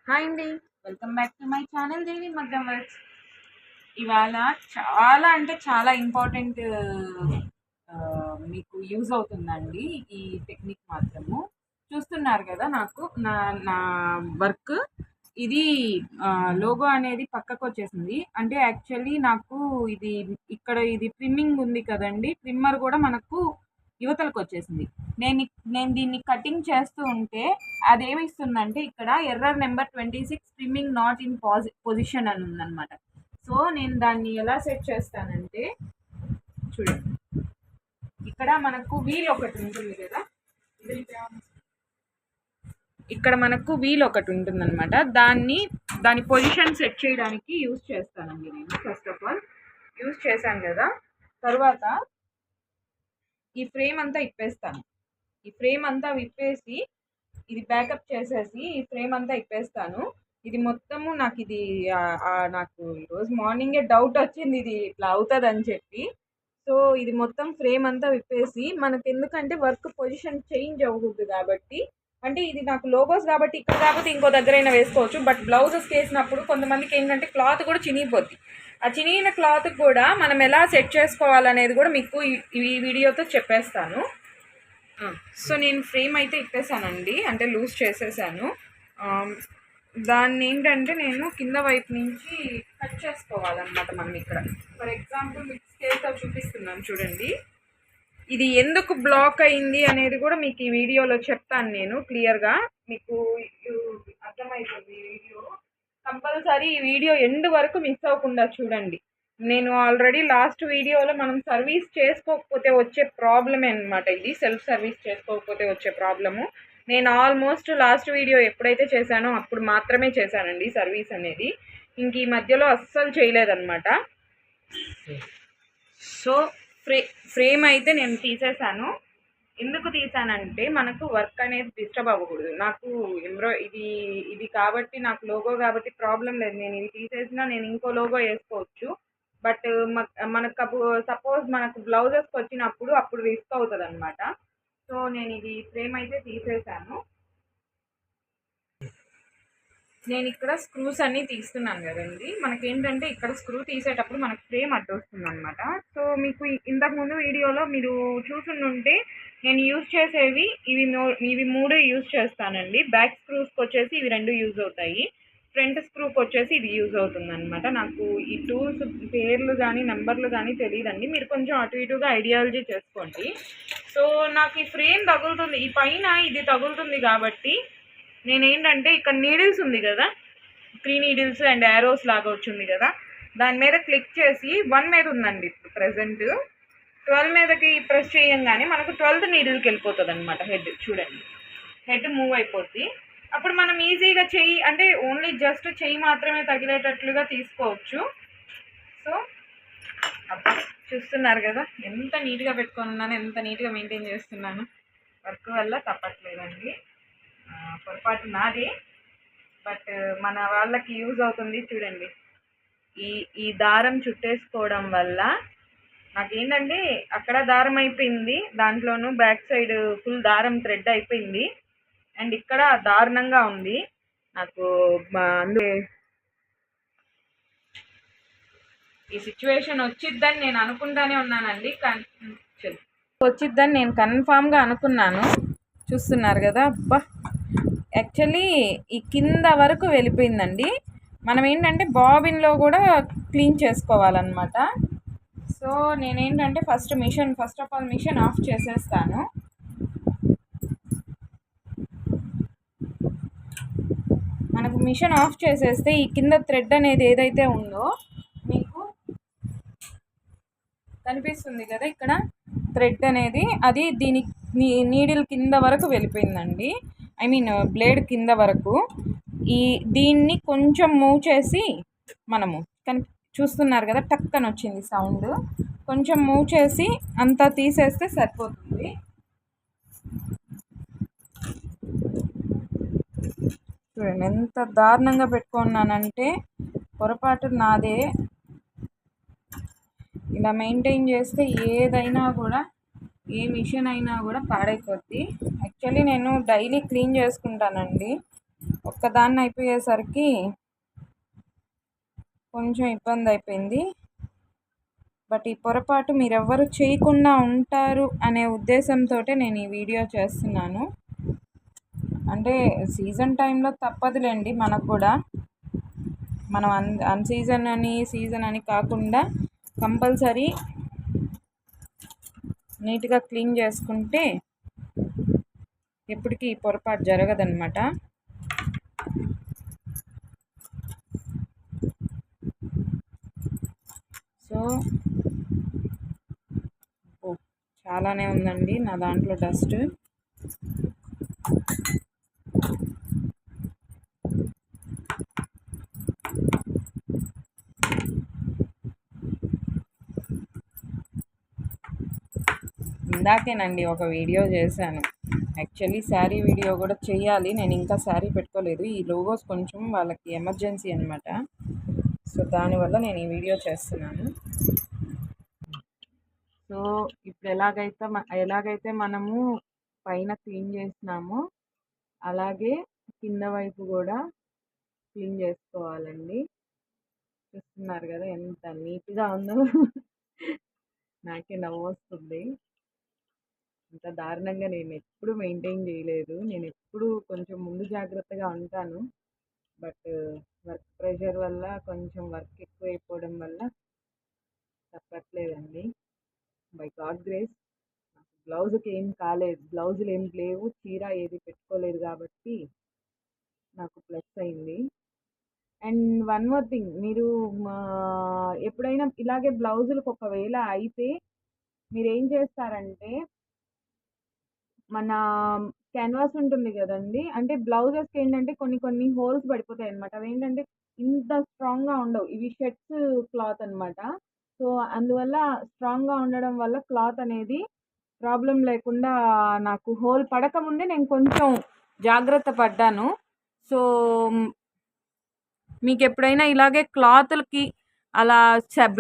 Hi అండి. Welcome back to my channel Devi Maggam works. ఇవాళ చాలా అంటే చాలా ఇంపార్టెంట్ మీకు యూజ్ అవుతుందండి ఈ టెక్నిక్ మాత్రము. చూస్తున్నారు కదా నాకు నా నా వర్క్ ఇది లోగో అనేది పక్కకు వచ్చేసింది. అంటే యాక్చువల్లీ నాకు ఇది ఇక్కడ ఇది ట్రిమ్మింగ్ ఉంది కదండి, ట్రిమ్మర్ కూడా మనకు యువతలకు వచ్చేసింది. నేను నేను దీన్ని కటింగ్ చేస్తూ ఉంటే అదేమిస్తుందంటే ఇక్కడ error number 26 trimming not in position అని ఉందన్నమాట. సో నేను దాన్ని ఎలా సెట్ చేస్తానంటే చూడండి, ఇక్కడ మనకు వీల్ ఒకటి ఉంటుంది కదా, ఇక్కడ మనకు వీల్ ఒకటి ఉంటుందన్నమాట. దాని పొజిషన్ సెట్ చేయడానికి యూజ్ చేస్తానండి నేను. ఫస్ట్ ఆఫ్ ఆల్ యూజ్ చేశాను కదా, తర్వాత ఈ ఫ్రేమ్ అంతా ఇప్పేస్తాను. ఈ ఫ్రేమ్ అంతా విప్పేసి ఇది బ్యాకప్ చేసేసి ఈ ఫ్రేమ్ అంతా ఇప్పేస్తాను. ఇది మొత్తము నాకు ఈరోజు మార్నింగే డౌట్ వచ్చింది ఇది ఇట్లా అవుతుంది అని చెప్పి. సో ఇది మొత్తం ఫ్రేమ్ అంతా విప్పేసి, మనకు ఎందుకంటే వర్క్ పొజిషన్ చేంజ్ అవుతుంది కాబట్టి, అంటే ఇది నాకు లోగోస్ కాబట్టి ఇక్కడ కాకపోతే ఇంకో దగ్గరైనా వేసుకోవచ్చు. బట్ బ్లౌజెస్ వేసినప్పుడు కొంతమందికి ఏంటంటే క్లాత్ కూడా చినిగిపోద్ది. ఆ చినిగిన క్లాత్ కూడా మనం ఎలా సెట్ చేసుకోవాలనేది కూడా మీకు ఈ వీడియోతో చెప్పేస్తాను. సో నేను ఫ్రేమ్ అయితే ఇప్పేసానండి, అంటే లూజ్ చేసేసాను. దాన్ని ఏంటంటే నేను కింద వైపు నుంచి కట్ చేసుకోవాలన్నమాట. మనం ఇక్కడ ఫర్ ఎగ్జాంపుల్ మీకు స్కేల్తో చూపిస్తున్నాను చూడండి. ఇది ఎందుకు బ్లాక్ అయింది అనేది కూడా మీకు ఈ వీడియోలో చెప్తాను నేను క్లియర్గా. మీకు అర్థమవుతుంది ఈ వీడియో. కంపల్సరీ ఈ వీడియో ఎండ్ వరకు మిస్ అవ్వకుండా చూడండి. నేను ఆల్రెడీ లాస్ట్ వీడియోలో మనం సర్వీస్ చేసుకోకపోతే వచ్చే ప్రాబ్లమే అనమాట ఇది. సెల్ఫ్ సర్వీస్ చేసుకోకపోతే వచ్చే ప్రాబ్లము. నేను ఆల్మోస్ట్ లాస్ట్ వీడియో ఎప్పుడైతే చేశానో అప్పుడు మాత్రమే చేశానండి సర్వీస్ అనేది. ఇంక ఈ మధ్యలో అస్సలు చేయలేదన్నమాట. సో ఫ్రేమ్ అయితే నేను తీసేసాను. ఎందుకు తీసానంటే మనకు వర్క్ అనేది డిస్టర్బ్ అవ్వకూడదు. నాకు ఇది కాబట్టి, నాకు లోగో కాబట్టి ప్రాబ్లం లేదు. నేను ఇది తీసేసినా నేను ఇంకో లోగో వేసుకోవచ్చు. బట్ మనకు సపోజ్ మనకు బ్లౌజెస్కి వచ్చినప్పుడు అప్పుడు రిస్క్ అవుతుంది అనమాట. సో నేను ఇది ఫ్రేమ్ అయితే తీసేసాను. నేను ఇక్కడ స్క్రూస్ అన్నీ తీస్తున్నాను కదండి. మనకేంటంటే ఇక్కడ స్క్రూ తీసేటప్పుడు మనకు ఫ్రేమ్ అడ్డు వస్తుంది అనమాట. సో మీకు ఇంతకుముందు వీడియోలో మీరు చూసుంటే నేను యూజ్ చేసేవి ఇవి 3 యూజ్ చేస్తానండి. బ్యాక్ స్క్రూస్కి వచ్చేసి ఇవి 2 యూజ్ అవుతాయి. ఫ్రంట్ స్క్రూకి వచ్చేసి ఇది యూజ్ అవుతుంది అనమాట. నాకు ఈ టూల్స్ పేర్లు కానీ నెంబర్లు కానీ తెలియదండి. మీరు కొంచెం అటు ఇటుగా ఐడియాలజీ చేసుకోండి. సో నాకు ఈ ఫ్రేమ్ తగులుతుంది, ఈ పైన ఇది తగులుతుంది కాబట్టి నేనేంటంటే ఇక్కడ నీడిల్స్ ఉంది కదా, 3 నీడిల్స్ అండ్ యారోస్ లాగా వచ్చింది కదా, దాని మీద క్లిక్ చేసి 1 మీద ఉందండి ఇప్పుడు ప్రజెంట్. 12 మీదకి ప్రెస్ చేయంగానే మనకు 12th నీడిల్కి వెళ్ళిపోతుంది అనమాట. హెడ్ చూడండి, హెడ్ మూవ్ అయిపోద్ది. అప్పుడు మనం ఈజీగా చెయ్యి, అంటే ఓన్లీ జస్ట్ చెయ్యి మాత్రమే తగిలేటట్లుగా తీసుకోవచ్చు. సో చూస్తున్నారు కదా ఎంత నీట్గా పెట్టుకున్నాను, ఎంత నీట్గా మెయింటైన్ చేస్తున్నాను. వర్క్ వల్ల తప్పట్లేదండి, పొరపాటు నాదే. బట్ మన వాళ్ళకి యూజ్ అవుతుంది చూడండి. ఈ దారం చుట్టేసుకోవడం వల్ల నాకేంటంటే అక్కడ దారం అయిపోయింది, దాంట్లోనూ బ్యాక్ సైడ్ ఫుల్ దారం థ్రెడ్ అయిపోయింది, అండ్ ఇక్కడ దారుణంగా ఉంది నాకు. ఈ సిచ్యువేషన్ వచ్చిద్దని నేను అనుకుంటానే ఉన్నానండి, వచ్చిద్దని నేను కన్ఫామ్గా అనుకున్నాను. చూస్తున్నారు కదా, అబ్బా యాక్చువల్లీ ఈ కింద వరకు వెళ్ళిపోయిందండి. మనం ఏంటంటే బాబిన్లో కూడా క్లీన్ చేసుకోవాలన్నమాట. సో నేనేంటంటే first of all machine of చేసేస్తాను. మనకు మిషన్ ఆఫ్ చేసేస్తే ఈ కింద థ్రెడ్ అనేది ఏదైతే ఉందో మీకు కనిపిస్తుంది కదా, ఇక్కడ థ్రెడ్ అనేది అది దీని నీడిల్ కింద వరకు వెళ్ళిపోయిందండి. ఐ మీన్ బ్లేడ్ కింద వరకు. దీన్ని కొంచెం మూవ్ చేసి మనము చూస్తున్నారు కదా, టక్ అని వచ్చింది సౌండ్. కొంచెం మూవ్ చేసి అంతా తీసేస్తే సరిపోతుంది. చూడండి ఎంత దారుణంగా పెట్టుకున్నానంటే, పొరపాటు నాదే. ఇలా మెయింటైన్ చేస్తే ఏదైనా కూడా, ఏ మిషన్ అయినా కూడా పాడైపోద్ది. యాక్చువల్లీ నేను డైలీ క్లీన్ చేసుకుంటానండి. ఒక్కదాన్ని అయిపోయేసరికి కొంచెం ఇబ్బంది అయిపోయింది. బట్ ఈ పొరపాటు మీరెవ్వరు చేయకుండా ఉంటారు అనే ఉద్దేశంతో నేను ఈ వీడియో చేస్తున్నాను. అంటే సీజన్ టైంలో తప్పదులేండి మనకు కూడా. మనం సీజన్ అని కాకుండా కంపల్సరీ నీట్గా క్లీన్ చేసుకుంటే ఎప్పటికీ ఈ పొరపాటు జరగదన్నమాట. సో చాలానే ఉందండి నా దాంట్లో డస్ట్. ఇందాకేనండి ఒక వీడియో చేశాను. యాక్చువల్లీ శారీ వీడియో కూడా చేయాలి. నేను ఇంకా శారీ పెట్టుకోలేదు. ఈ లోగోస్ కొంచెం వాళ్ళకి ఎమర్జెన్సీ అనమాట. సో దానివల్ల నేను ఈ వీడియో చేస్తున్నాను. సో ఇప్పుడు ఎలాగైతే మనము పైన క్లీన్ చేసినామో అలాగే కింద వైపు కూడా క్లీన్ చేసుకోవాలండి. చూస్తున్నారు కదా ఎంత నీట్గా ఉందో. నాకే నవ్వు వస్తుంది. అంత దారుణంగా నేను ఎప్పుడు మెయింటైన్ చేయలేదు. నేను ఎప్పుడు కొంచెం ముందు జాగ్రత్తగా ఉంటాను. బట్ వర్క్ ప్రెషర్ వల్ల కొంచెం వర్క్ ఎక్కువ అయిపోవడం వల్ల తప్పట్లేదండి. బై గాడ్ గ్రేస్ నాకు బ్లౌజ్కి ఏం కాలేదు, బ్లౌజులు ఏం లేవు, చీర ఏది పెట్టుకోలేదు కాబట్టి నాకు ప్లస్ అయింది. అండ్ వన్ మోర్ థింగ్, మీరు ఎప్పుడైనా ఇలాగే బ్లౌజులకు ఒకవేళ అయితే మీరు ఏం చేస్తారంటే మన క్యాన్వాస్ ఉంటుంది కదండి, అంటే బ్లౌజెస్కి ఏంటంటే కొన్ని హోల్స్ పడిపోతాయి అనమాట. అవి ఏంటంటే ఇంత స్ట్రాంగ్గా ఉండవు. ఇవి షర్ట్స్ క్లాత్ అనమాట. సో అందువల్ల స్ట్రాంగ్గా ఉండడం వల్ల క్లాత్ అనేది ప్రాబ్లం లేకుండా నాకు హోల్ పడకముందే నేను కొంచెం జాగ్రత్త పడ్డాను. సో మీకు ఎప్పుడైనా ఇలాగే క్లాత్లకి అలా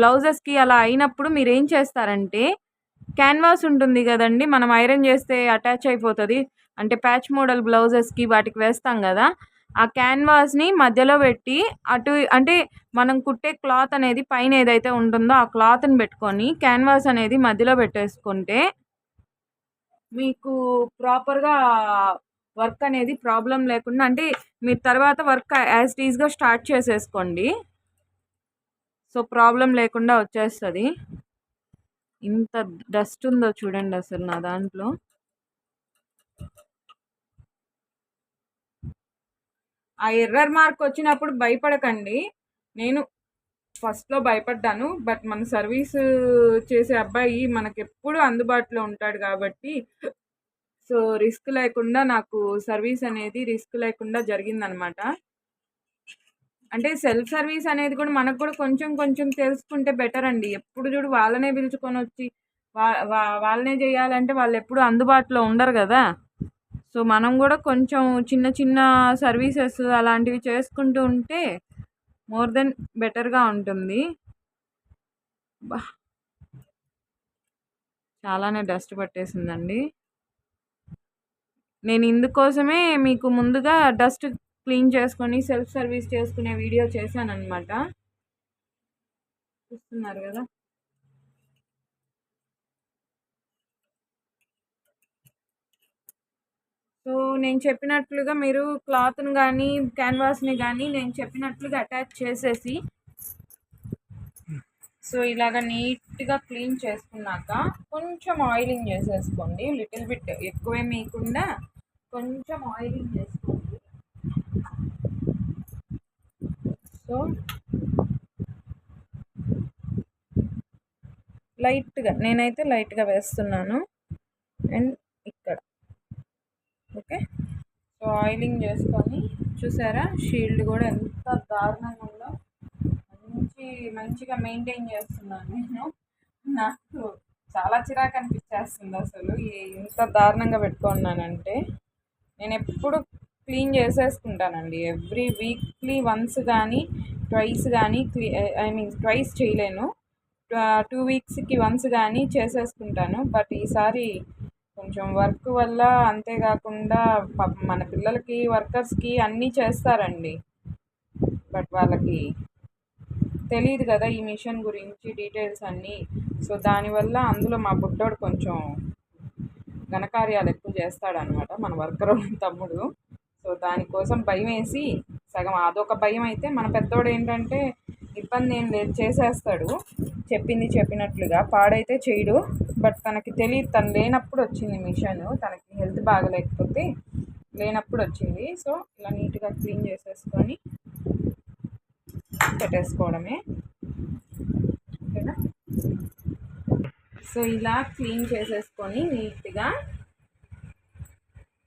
బ్లౌజెస్కి అలా అయినప్పుడు మీరు ఏం చేస్తారంటే క్యాన్వాస్ ఉంటుంది కదండి, మనం ఐరన్ చేస్తే అటాచ్ అయిపోతుంది, అంటే ప్యాచ్ మోడల్ బ్లౌజెస్కి వాటికి వేస్తాం కదా, ఆ క్యాన్వాస్ని మధ్యలో పెట్టి అటు అంటే మనం కుట్టే క్లాత్ అనేది పైన ఏదైతే ఉంటుందో ఆ క్లాత్ని పెట్టుకొని క్యాన్వాస్ అనేది మధ్యలో పెట్టేసుకుంటే మీకు ప్రాపర్గా వర్క్ అనేది ప్రాబ్లం లేకుండా, అంటే మీరు తర్వాత వర్క్ యాజ్ ఈజ్గా స్టార్ట్ చేసేసుకోండి. సో ప్రాబ్లం లేకుండా వచ్చేస్తుంది. ఇంత డస్ట్ ఉందో చూడండి అసలు నా దాంట్లో. ఆ ఎర్రర్ మార్క్ వచ్చినప్పుడు భయపడకండి. నేను ఫస్ట్లో భయపడ్డాను. బట్ మన సర్వీస్ చేసే అబ్బాయి మనకు ఎప్పుడు అందుబాటులో ఉంటాడు కాబట్టి సో రిస్క్ లేకుండా నాకు సర్వీస్ అనేది రిస్క్ లేకుండా జరిగిందనమాట. అంటే సెల్ఫ్ సర్వీస్ అనేది కూడా మనకు కూడా కొంచెం తెలుసుకుంటే బెటర్ అండి. ఎప్పుడు చూడు వాళ్ళనే పిలుచుకొని వచ్చి వాళ్ళనే చేయాలంటే వాళ్ళు ఎప్పుడు అందుబాటులో ఉండరు కదా. సో మనం కూడా కొంచెం చిన్న సర్వీసెస్ అలాంటివి చేసుకుంటూ ఉంటే మోర్ దెన్ బెటర్గా ఉంటుంది. చాలానే డస్ట్ పట్టేసిందండి. నేను ఇందుకోసమే మీకు ముందుగా డస్ట్ క్లీన్ చేసుకొని సెల్ఫ్ సర్వీస్ చేసుకునే వీడియో చేశానన్నమాట. చూస్తున్నారు కదా. సో నేను చెప్పినట్లుగా మీరు క్లాత్ని కానీ క్యాన్వాస్ని కానీ నేను చెప్పినట్లుగా అటాచ్ చేసేసి సో ఇలాగ నీట్గా క్లీన్ చేసుకున్నాక కొంచెం ఆయిలింగ్ చేసేసుకోండి. లిటిల్ బిట్, ఎక్కువే మీకుండా కొంచెం ఆయిలింగ్ చేసుకోండి. సో లైట్గా, నేనైతే లైట్గా వేస్తున్నాను. అండ్ ఇక్కడ ఓకే. సో ఆయిలింగ్ చేసుకొని చూసారా షీల్డ్ కూడా ఎంత దారుణంగా ఉందో. మంచిగా మెయింటైన్ చేస్తున్నాను నేను. నాకు చాలా చిరాకు అనిపించేస్తుంది అసలు ఇంత దారుణంగా పెట్టుకున్నానంటే. నేను ఎప్పుడు క్లీన్ చేసేసుకుంటానండి. ఎవ్రీ వీక్లీ వన్స్ కానీ ట్వైస్ కానీ ట్వైస్ చేయలేను, 2 వీక్స్కి వన్స్ కానీ చేసేసుకుంటాను. బట్ ఈసారి కొంచెం వర్క్ వల్ల, అంతేకాకుండా మన పిల్లలకి వర్కర్స్కి అన్నీ చేస్తారండి. బట్ వాళ్ళకి తెలియదు కదా ఈ మిషన్ గురించి డీటెయిల్స్ అన్నీ. సో దానివల్ల అందులో మా బుడ్డోడు కొంచెం ఘనకార్యాలు ఎక్కువ చేస్తాడనమాట, మన వర్కర్ తమ్ముడు. సో దానికోసం భయం వేసి సగం అదొక భయం. అయితే మన పెద్దోడు ఏంటంటే ఇబ్బంది ఏం లేదు, చేసేస్తాడు చెప్పింది చెప్పినట్లుగా, పాడైతే చేయడు. బట్ తనకి తెలియదు, తను లేనప్పుడు వచ్చింది మిషన్, తనకి హెల్త్ బాగలేకపోతే లేనప్పుడు వచ్చింది. సో ఇలా నీట్గా క్లీన్ చేసేసుకొని పెట్టేసుకోవడమే, ఓకేనా. సో ఇలా క్లీన్ చేసేసుకొని నీట్గా,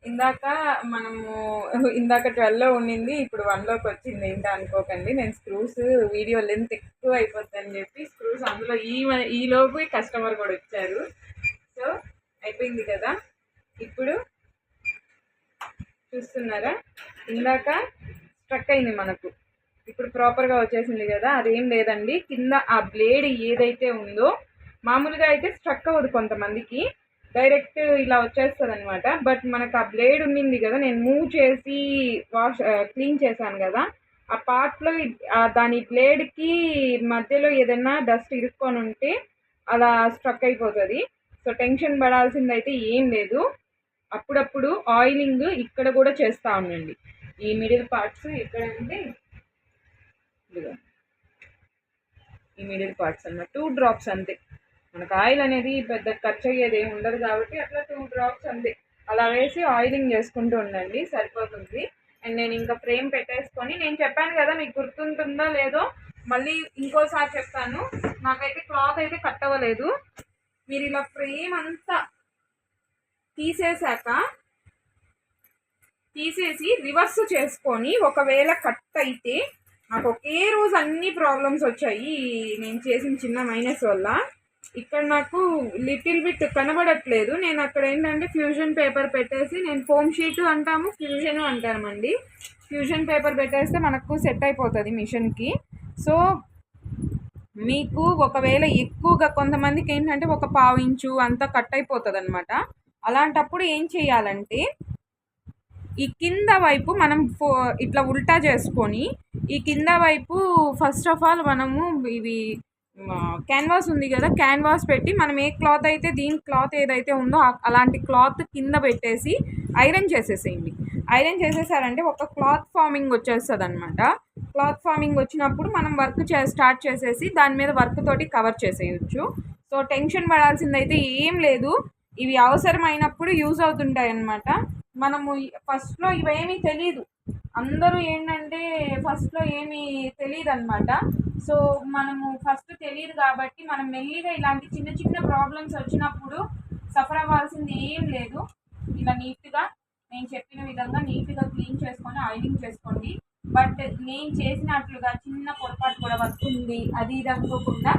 ఇందాక 12లో ఉండింది, ఇప్పుడు 1లోకి వచ్చింది. ఏంటో అనుకోకండి, నేను స్క్రూస్ వీడియో లెంత్ ఎక్కువ అయిపోద్దని చెప్పి స్క్రూస్ అందులో ఈలోపు కస్టమర్ కూడా వచ్చారు. సో అయిపోయింది కదా. ఇప్పుడు చూస్తున్నారా, ఇందాక స్ట్రక్ అయింది మనకు, ఇప్పుడు ప్రాపర్గా వచ్చేసింది కదా. అదేం లేదండి, కింద ఆ బ్లేడ్ ఏదైతే ఉందో, మామూలుగా అయితే స్ట్రక్ అవ్వదు కొంతమందికి, డైరెక్ట్ ఇలా వచ్చేస్తుంది అనమాట. బట్ మనకు ఆ బ్లేడ్ ఉండింది కదా, నేను మూవ్ చేసి క్లీన్ చేశాను కదా, ఆ పార్ట్లో దాని బ్లేడ్కి మధ్యలో ఏదైనా డస్ట్ ఇరుక్కొని ఉంటే అలా స్ట్రక్ అయిపోతుంది. సో టెన్షన్ పడాల్సింది అయితే ఏం లేదు. అప్పుడప్పుడు ఆయిలింగ్ ఇక్కడ కూడా చేస్తూ ఉండండి, ఈ మిడిల్ పార్ట్స్ ఇక్కడ అంటే ఈ మిడిల్ పార్ట్స్ అన్నమాట 2 డ్రాప్స్ అంతే. మనకు ఆయిల్ అనేది పెద్ద ఖర్చు అయ్యేది ఏమి ఉండదు కాబట్టి అట్లా 2 డ్రాప్స్ అంతే అలా వేసి ఆయిలింగ్ చేసుకుంటూ ఉండండి, సరిపోతుంది. అండ్ నేను ఇంకా ఫ్రేమ్ పెట్టేసుకొని, నేను చెప్పాను కదా మీకు గుర్తుంటుందో లేదో, మళ్ళీ ఇంకోసారి చెప్తాను, నాకైతే క్లాత్ అయితే కట్ అవ్వలేదు. మీరు ఇలా ఫ్రేమ్ అంతా తీసేసి రివర్స్ చేసుకొని, ఒకవేళ కట్ అయితే, నాకు ఒకే రోజు అన్ని ప్రాబ్లమ్స్ వచ్చాయి నేను చేసిన చిన్న మైనస్ వల్ల. ఇక్కడ నాకు లిటిల్ బిట్ కనబడట్లేదు, నేను అక్కడ ఏంటంటే ఫ్యూజన్ పేపర్ పెట్టేసి, నేను ఫోమ్ షీట్ అంటాము, ఫ్యూజన్ అంటామండి, ఫ్యూజన్ పేపర్ పెట్టేస్తే మనకు సెట్ అయిపోతుంది మిషన్కి. సో మీకు ఒకవేళ ఎక్కువగా కొంతమందికి ఏంటంటే 1/4 ఇంచు అంతా కట్ అయిపోతుంది అనమాట. అలాంటప్పుడు ఏం చేయాలంటే, ఈ కింద వైపు మనం ఇట్లా ఉల్టా చేసుకొని, ఈ కింద వైపు ఫస్ట్ ఆఫ్ ఆల్ మనము ఇవి క్యాన్వాస్ ఉంది కదా, క్యాన్వాస్ పెట్టి మనం ఏ క్లాత్ అయితే, దీని క్లాత్ ఏదైతే ఉందో అలాంటి క్లాత్ కింద పెట్టేసి ఐరన్ చేసేసేయండి. ఐరన్ చేసేసారంటే ఒక క్లాత్ ఫార్మింగ్ వచ్చేస్తుంది అనమాట. క్లాత్ ఫార్మింగ్ వచ్చినప్పుడు మనం వర్క్ స్టార్ట్ చేసేసి దాని మీద వర్క్ తోటి కవర్ చేసేయచ్చు. సో టెన్షన్ పడాల్సిందైతే ఏం లేదు, ఇవి అవసరమైనప్పుడు యూజ్ అవుతుంటాయి అన్నమాట. మనము ఫస్ట్లో ఇవేమీ తెలీదు, అందరూ ఏంటంటే ఫస్ట్లో ఏమీ తెలియదు అనమాట. సో మనము ఫస్ట్ తెలియదు కాబట్టి మనం మెల్లిగా ఇలాంటి చిన్న చిన్న ప్రాబ్లమ్స్ వచ్చినప్పుడు సఫర్ అవ్వాల్సింది ఏం లేదు. ఇలా నీట్గా నేను చెప్పిన విధంగా నీట్గా క్లీన్ చేసుకొని ఆయిలింగ్ చేసుకోండి. బట్ నేను చేసినట్లుగా చిన్న పొరపాటు కూడా వస్తుంది అది ఇది అనుకోకుండా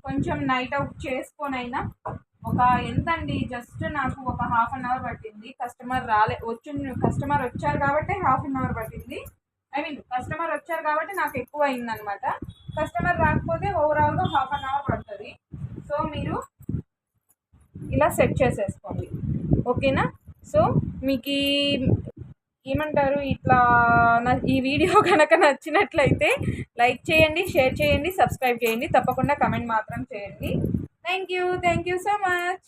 కొంచెం నైట్ అవుట్ చేసుకొనైనా, ఒక ఎంతండి, జస్ట్ నాకు ఒక 1/2 అవర్ పట్టింది. కస్టమర్ వచ్చారు కాబట్టి 1/2 అవర్ పట్టింది. కస్టమర్ వచ్చారు కాబట్టి నాకు ఎక్కువ అయిందనమాట. కస్టమర్ రాకపోతే ఓవరాల్గా 1/2 అవర్ పడుతుంది. సో మీరు ఇలా సెట్ చేసేసుకోండి, ఓకేనా. సో మీకు ఏమంటారు, ఇట్లా ఈ వీడియో కనుక నచ్చినట్లయితే లైక్ చేయండి, షేర్ చేయండి, సబ్స్క్రైబ్ చేయండి, తప్పకుండా కమెంట్ మాత్రం చేయండి. Thank you so much.